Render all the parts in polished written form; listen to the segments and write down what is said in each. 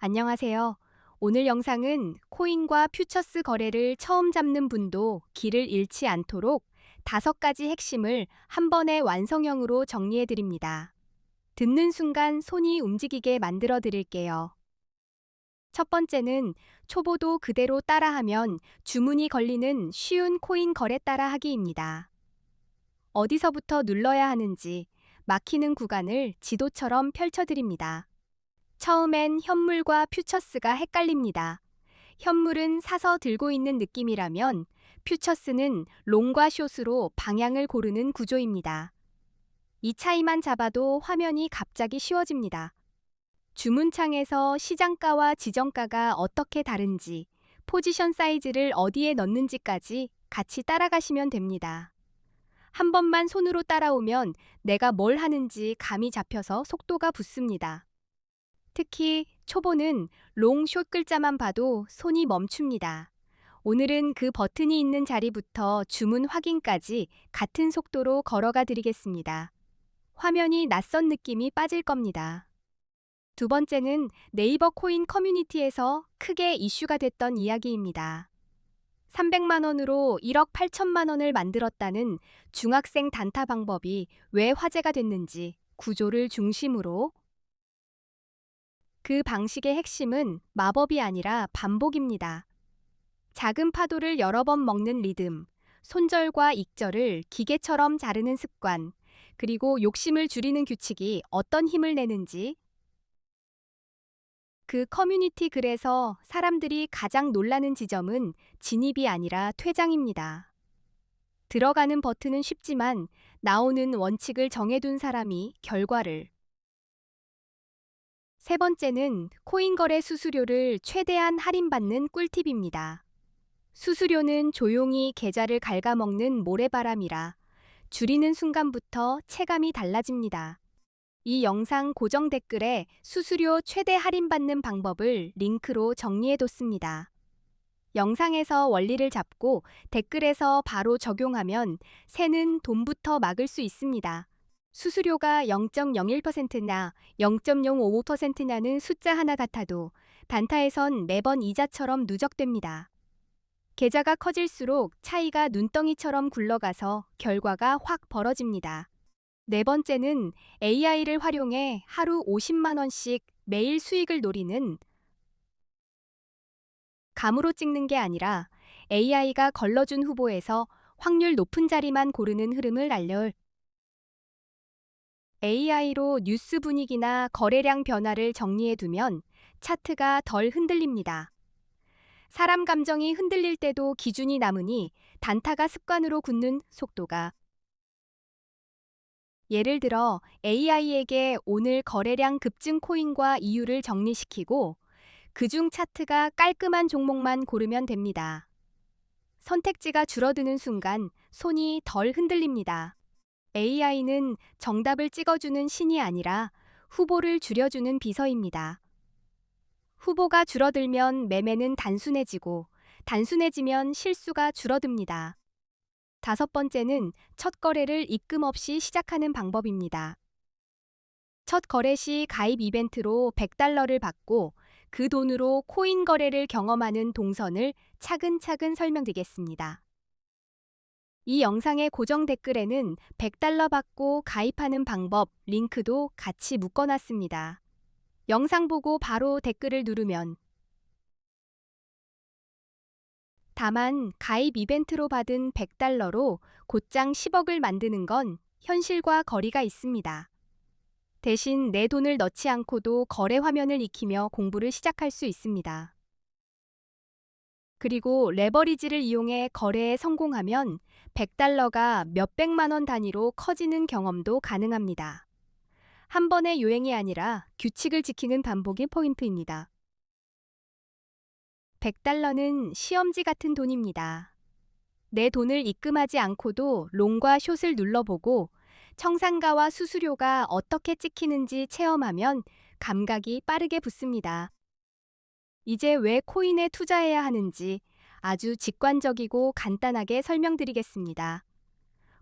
안녕하세요. 오늘 영상은 코인과 퓨처스 거래를 처음 잡는 분도 길을 잃지 않도록 5가지 핵심을 한 번에 완성형으로 정리해 드립니다. 듣는 순간 손이 움직이게 만들어 드릴게요. 첫 번째는 초보도 그대로 따라하면 주문이 걸리는 쉬운 코인 거래 따라하기입니다. 어디서부터 눌러야 하는지 막히는 구간을 지도처럼 펼쳐 드립니다. 처음엔 현물과 퓨처스가 헷갈립니다. 현물은 사서 들고 있는 느낌이라면 퓨처스는 롱과 숏으로 방향을 고르는 구조입니다. 이 차이만 잡아도 화면이 갑자기 쉬워집니다. 주문창에서 시장가와 지정가가 어떻게 다른지, 포지션 사이즈를 어디에 넣는지까지 같이 따라가시면 됩니다. 한 번만 손으로 따라오면 내가 뭘 하는지 감이 잡혀서 속도가 붙습니다. 특히 초보는 롱, 숏 글자만 봐도 손이 멈춥니다. 오늘은 그 버튼이 있는 자리부터 주문 확인까지 같은 속도로 걸어가 드리겠습니다. 화면이 낯선 느낌이 빠질 겁니다. 두 번째는 네이버 코인 커뮤니티에서 크게 이슈가 됐던 이야기입니다. 300만 원으로 1억 8천만 원을 만들었다는 중학생 단타 방법이 왜 화제가 됐는지 구조를 중심으로 그 방식의 핵심은 마법이 아니라 반복입니다. 작은 파도를 여러 번 먹는 리듬, 손절과 익절을 기계처럼 자르는 습관, 그리고 욕심을 줄이는 규칙이 어떤 힘을 내는지 그 커뮤니티 글에서 사람들이 가장 놀라는 지점은 진입이 아니라 퇴장입니다. 들어가는 버튼은 쉽지만 나오는 원칙을 정해둔 사람이 결과를 세 번째는 코인 거래 수수료를 최대한 할인받는 꿀팁입니다. 수수료는 조용히 계좌를 갉아먹는 모래바람이라 줄이는 순간부터 체감이 달라집니다. 이 영상 고정 댓글에 수수료 최대 할인받는 방법을 링크로 정리해뒀습니다. 영상에서 원리를 잡고 댓글에서 바로 적용하면 새는 돈부터 막을 수 있습니다. 수수료가 0.01%나 0.055%나는 숫자 하나 같아도 단타에선 매번 이자처럼 누적됩니다. 계좌가 커질수록 차이가 눈덩이처럼 굴러가서 결과가 확 벌어집니다. 네 번째는 AI를 활용해 하루 50만 원씩 매일 수익을 노리는 감으로 찍는 게 아니라 AI가 걸러준 후보에서 확률 높은 자리만 고르는 흐름을 알려 AI로 뉴스 분위기나 거래량 변화를 정리해 두면 차트가 덜 흔들립니다. 사람 감정이 흔들릴 때도 기준이 남으니 단타가 습관으로 굳는 속도가 예를 들어 AI에게 오늘 거래량 급증 코인과 이유를 정리시키고 그중 차트가 깔끔한 종목만 고르면 됩니다. 선택지가 줄어드는 순간 손이 덜 흔들립니다. AI는 정답을 찍어주는 신이 아니라 후보를 줄여주는 비서입니다. 후보가 줄어들면 매매는 단순해지고 단순해지면 실수가 줄어듭니다. 다섯 번째는 첫 거래를 입금 없이 시작하는 방법입니다. 첫 거래 시 가입 이벤트로 $100를 받고 그 돈으로 코인 거래를 경험하는 동선을 차근차근 설명드리겠습니다. 이 영상의 고정 댓글에는 $100 받고 가입하는 방법 링크도 같이 묶어놨습니다. 영상 보고 바로 댓글을 누르면 다만 가입 이벤트로 받은 $100로 곧장 10억을 만드는 건 현실과 거리가 있습니다. 대신 내 돈을 넣지 않고도 거래 화면을 익히며 공부를 시작할 수 있습니다. 그리고 레버리지를 이용해 거래에 성공하면 $100가 몇백만 원 단위로 커지는 경험도 가능합니다. 한 번의 요행이 아니라 규칙을 지키는 반복이 포인트입니다. $100는 시험지 같은 돈입니다. 내 돈을 입금하지 않고도 롱과 숏을 눌러보고 청산가와 수수료가 어떻게 찍히는지 체험하면 감각이 빠르게 붙습니다. 이제 왜 코인에 투자해야 하는지 아주 직관적이고 간단하게 설명드리겠습니다.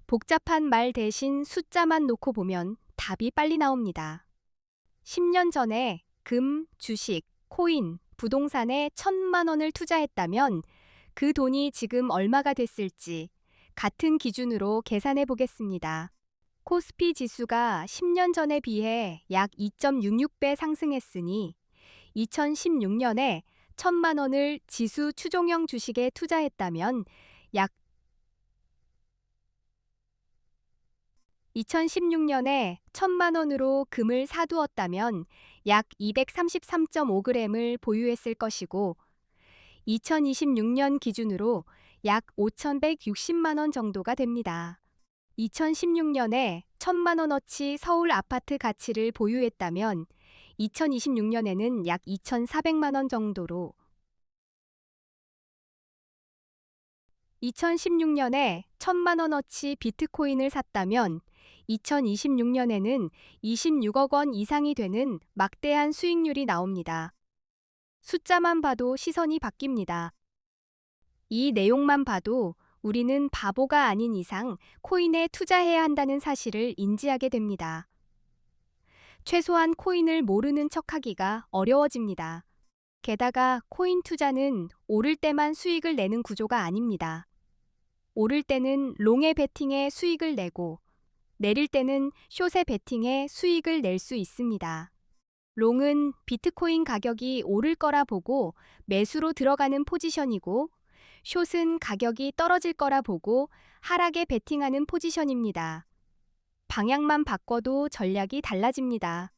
복잡한 말 대신 숫자만 놓고 보면 답이 빨리 나옵니다. 10년 전에 금, 주식, 코인, 부동산에 1,000만 원을 투자했다면 그 돈이 지금 얼마가 됐을지 같은 기준으로 계산해 보겠습니다. 코스피 지수가 10년 전에 비해 약 2.66배 상승했으니 2016년에 1,000만 원을 지수 추종형 주식에 투자했다면 약 2016년에 1,000만 원으로 금을 사두었다면 약 233.5g을 보유했을 것이고 2026년 기준으로 약 5,160만 원 정도가 됩니다. 2016년에 1,000만 원어치 서울 아파트 가치를 보유했다면 2026년에는 약 2,400만 원 정도로 2016년에 1,000만 원어치 비트코인을 샀다면 2026년에는 26억 원 이상이 되는 막대한 수익률이 나옵니다. 숫자만 봐도 시선이 바뀝니다. 이 내용만 봐도 우리는 바보가 아닌 이상 코인에 투자해야 한다는 사실을 인지하게 됩니다. 최소한 코인을 모르는 척하기가 어려워집니다. 게다가 코인 투자는 오를 때만 수익을 내는 구조가 아닙니다. 오를 때는 롱의 베팅에 수익을 내고 내릴 때는 숏의 베팅에 수익을 낼 수 있습니다. 롱은 비트코인 가격이 오를 거라 보고 매수로 들어가는 포지션이고 숏은 가격이 떨어질 거라 보고 하락에 베팅하는 포지션입니다. 방향만 바꿔도 전략이 달라집니다.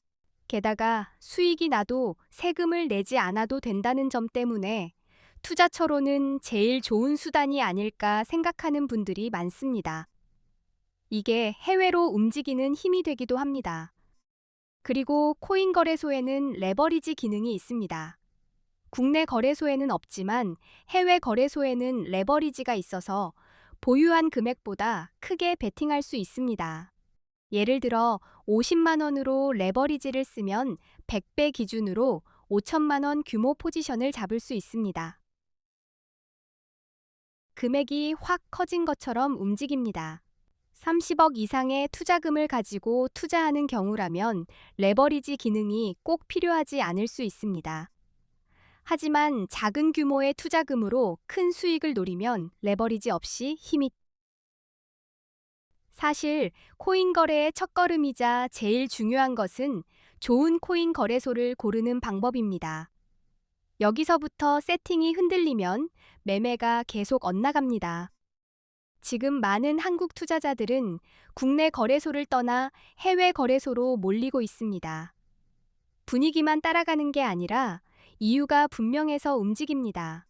게다가 수익이 나도 세금을 내지 않아도 된다는 점 때문에 투자처로는 제일 좋은 수단이 아닐까 생각하는 분들이 많습니다. 이게 해외로 움직이는 힘이 되기도 합니다. 그리고 코인 거래소에는 레버리지 기능이 있습니다. 국내 거래소에는 없지만 해외 거래소에는 레버리지가 있어서 보유한 금액보다 크게 베팅할 수 있습니다. 예를 들어 50만 원으로 레버리지를 쓰면 100배 기준으로 5천만 원 규모 포지션을 잡을 수 있습니다. 금액이 확 커진 것처럼 움직입니다. 30억 이상의 투자금을 가지고 투자하는 경우라면 레버리지 기능이 꼭 필요하지 않을 수 있습니다. 하지만 작은 규모의 투자금으로 큰 수익을 노리면 레버리지 없이 힘이 사실 코인 거래의 첫걸음이자 제일 중요한 것은 좋은 코인 거래소를 고르는 방법입니다. 여기서부터 세팅이 흔들리면 매매가 계속 엇나갑니다. 지금 많은 한국 투자자들은 국내 거래소를 떠나 해외 거래소로 몰리고 있습니다. 분위기만 따라가는 게 아니라 이유가 분명해서 움직입니다.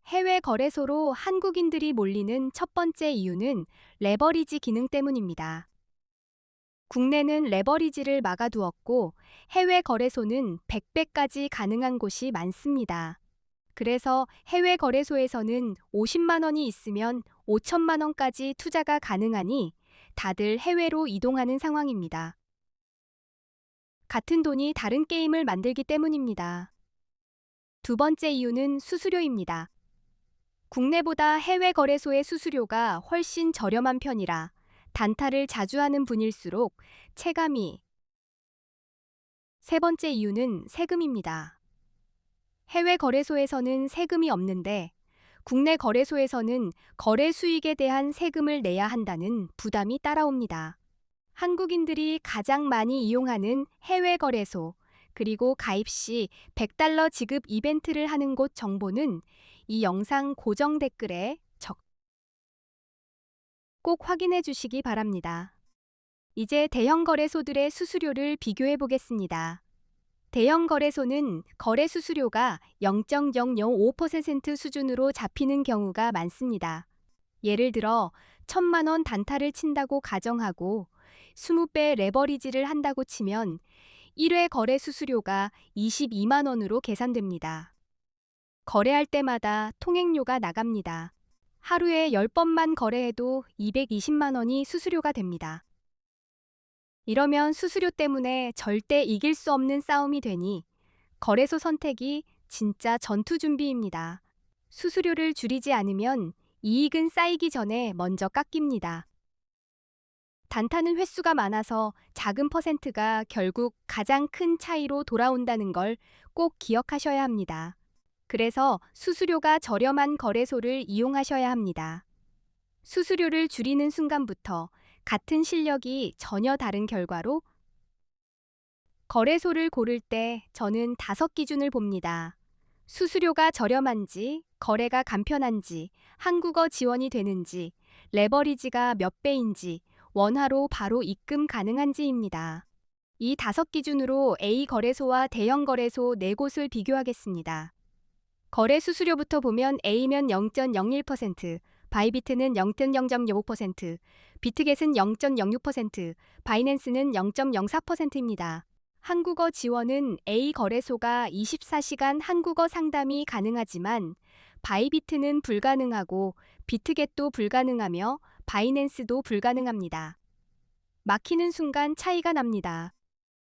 해외 거래소로 한국인들이 몰리는 첫 번째 이유는 레버리지 기능 때문입니다. 국내는 레버리지를 막아두었고 해외 거래소는 100배까지 가능한 곳이 많습니다. 그래서 해외 거래소에서는 50만 원이 있으면 5천만 원까지 투자가 가능하니 다들 해외로 이동하는 상황입니다. 같은 돈이 다른 게임을 만들기 때문입니다. 두 번째 이유는 수수료입니다. 국내보다 해외 거래소의 수수료가 훨씬 저렴한 편이라 단타를 자주 하는 분일수록 체감이 세 번째 이유는 세금입니다. 해외 거래소에서는 세금이 없는데 국내 거래소에서는 거래 수익에 대한 세금을 내야 한다는 부담이 따라옵니다. 한국인들이 가장 많이 이용하는 해외 거래소, 그리고 가입 시 $100 지급 이벤트를 하는 곳 정보는 이 영상 고정 댓글에 꼭 확인해 주시기 바랍니다. 이제 대형 거래소들의 수수료를 비교해 보겠습니다. 대형 거래소는 거래 수수료가 0.005% 수준으로 잡히는 경우가 많습니다. 예를 들어 1,000만 원 단타를 친다고 가정하고 20배 레버리지를 한다고 치면 1회 거래 수수료가 22만 원으로 계산됩니다. 거래할 때마다 통행료가 나갑니다. 하루에 10번만 거래해도 220만 원이 수수료가 됩니다. 이러면 수수료 때문에 절대 이길 수 없는 싸움이 되니 거래소 선택이 진짜 전투 준비입니다. 수수료를 줄이지 않으면 이익은 쌓이기 전에 먼저 깎입니다. 단타는 횟수가 많아서 작은 퍼센트가 결국 가장 큰 차이로 돌아온다는 걸 꼭 기억하셔야 합니다. 그래서 수수료가 저렴한 거래소를 이용하셔야 합니다. 수수료를 줄이는 순간부터 같은 실력이 전혀 다른 결과로 거래소를 고를 때 저는 5기준을 봅니다. 수수료가 저렴한지, 거래가 간편한지, 한국어 지원이 되는지, 레버리지가 몇 배인지, 원화로 바로 입금 가능한지입니다. 이 5기준으로 A 거래소와 대형 거래소 4곳을 비교하겠습니다. 거래 수수료부터 보면 A면 0.01%, 바이비트는 0.005%, 비트겟은 0.06%, 바이낸스는 0.04%입니다. 한국어 지원은 A 거래소가 24시간 한국어 상담이 가능하지만 바이비트는 불가능하고 비트겟도 불가능하며 바이낸스도 불가능합니다. 막히는 순간 차이가 납니다.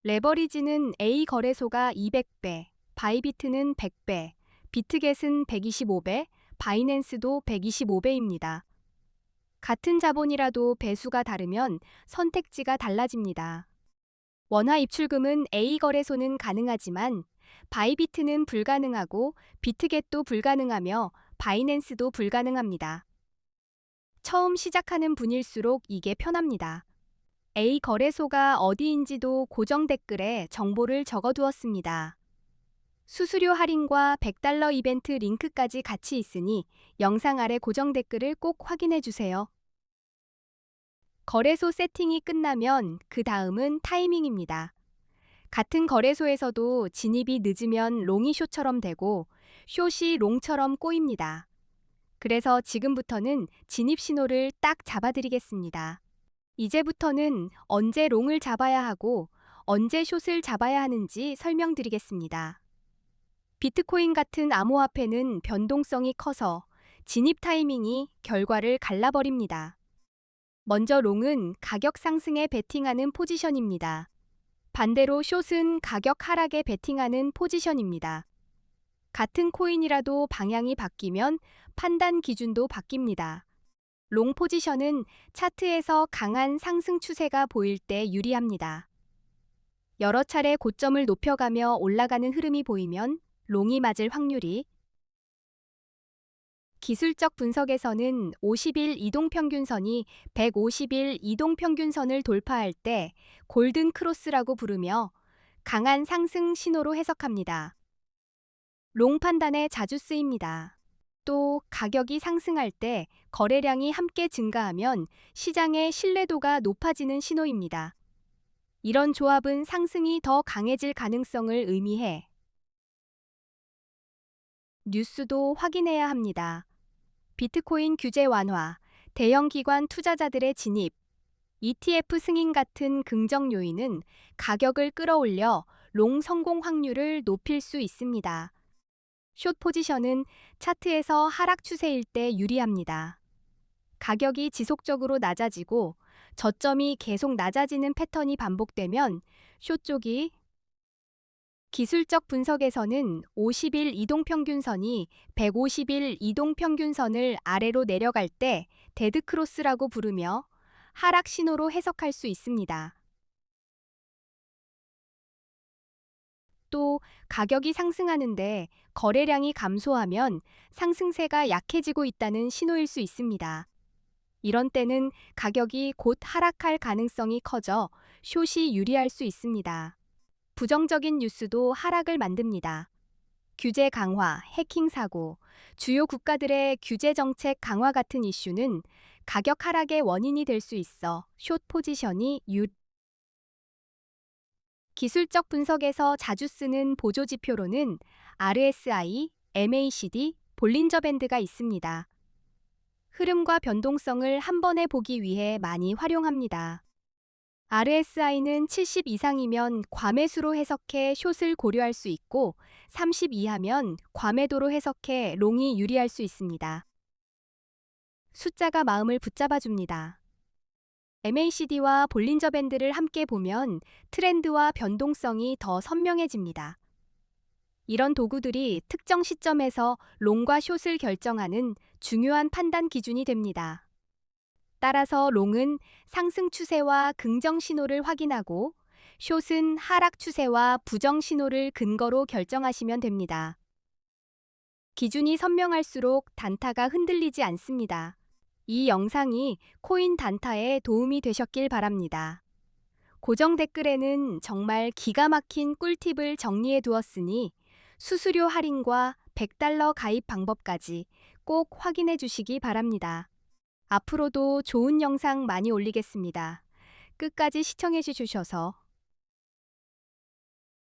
레버리지는 A 거래소가 200배, 바이비트는 100배, 비트겟은 125배, 바이낸스도 125배입니다. 같은 자본이라도 배수가 다르면 선택지가 달라집니다. 원화 입출금은 A 거래소는 가능하지만 바이비트는 불가능하고 비트겟도 불가능하며 바이낸스도 불가능합니다. 처음 시작하는 분일수록 이게 편합니다. A 거래소가 어디인지도 고정 댓글에 정보를 적어두었습니다. 수수료 할인과 $100 이벤트 링크까지 같이 있으니 영상 아래 고정 댓글을 꼭 확인해 주세요. 거래소 세팅이 끝나면 그 다음은 타이밍입니다. 같은 거래소에서도 진입이 늦으면 롱이 숏처럼 되고 숏이 롱처럼 꼬입니다. 그래서 지금부터는 진입 신호를 딱 잡아드리겠습니다. 이제부터는 언제 롱을 잡아야 하고 언제 숏을 잡아야 하는지 설명드리겠습니다. 비트코인 같은 암호화폐는 변동성이 커서 진입 타이밍이 결과를 갈라버립니다. 먼저 롱은 가격 상승에 베팅하는 포지션입니다. 반대로 숏은 가격 하락에 베팅하는 포지션입니다. 같은 코인이라도 방향이 바뀌면 판단 기준도 바뀝니다. 롱 포지션은 차트에서 강한 상승 추세가 보일 때 유리합니다. 여러 차례 고점을 높여가며 올라가는 흐름이 보이면 롱이 맞을 확률이 기술적 분석에서는 50일 이동평균선이 150일 이동평균선을 돌파할 때 골든 크로스라고 부르며 강한 상승 신호로 해석합니다. 롱 판단에 자주 쓰입니다. 또 가격이 상승할 때 거래량이 함께 증가하면 시장의 신뢰도가 높아지는 신호입니다. 이런 조합은 상승이 더 강해질 가능성을 의미해 뉴스도 확인해야 합니다. 비트코인 규제 완화, 대형 기관 투자자들의 진입, ETF 승인 같은 긍정 요인은 가격을 끌어올려 롱 성공 확률을 높일 수 있습니다. 숏 포지션은 차트에서 하락 추세일 때 유리합니다. 가격이 지속적으로 낮아지고 저점이 계속 낮아지는 패턴이 반복되면 숏 쪽이 기술적 분석에서는 50일 이동평균선이 150일 이동평균선을 아래로 내려갈 때 데드크로스라고 부르며 하락 신호로 해석할 수 있습니다. 또 가격이 상승하는데 거래량이 감소하면 상승세가 약해지고 있다는 신호일 수 있습니다. 이런 때는 가격이 곧 하락할 가능성이 커져 숏이 유리할 수 있습니다. 부정적인 뉴스도 하락을 만듭니다. 규제 강화, 해킹 사고, 주요 국가들의 규제 정책 강화 같은 이슈는 가격 하락의 원인이 될 수 있어 숏 포지션이 기술적 분석에서 자주 쓰는 보조 지표로는 RSI, MACD, 볼린저 밴드가 있습니다. 흐름과 변동성을 한 번에 보기 위해 많이 활용합니다. RSI는 70 이상이면 과매수로 해석해 숏을 고려할 수 있고 30 이하면 과매도로 해석해 롱이 유리할 수 있습니다. 숫자가 마음을 붙잡아줍니다. MACD와 볼린저 밴드를 함께 보면 트렌드와 변동성이 더 선명해집니다. 이런 도구들이 특정 시점에서 롱과 숏을 결정하는 중요한 판단 기준이 됩니다. 따라서 롱은 상승 추세와 긍정 신호를 확인하고 숏은 하락 추세와 부정 신호를 근거로 결정하시면 됩니다. 기준이 선명할수록 단타가 흔들리지 않습니다. 이 영상이 코인 단타에 도움이 되셨길 바랍니다. 고정 댓글에는 정말 기가 막힌 꿀팁을 정리해 두었으니 수수료 할인과 $100 가입 방법까지 꼭 확인해 주시기 바랍니다. 앞으로도 좋은 영상 많이 올리겠습니다. 끝까지 시청해 주셔서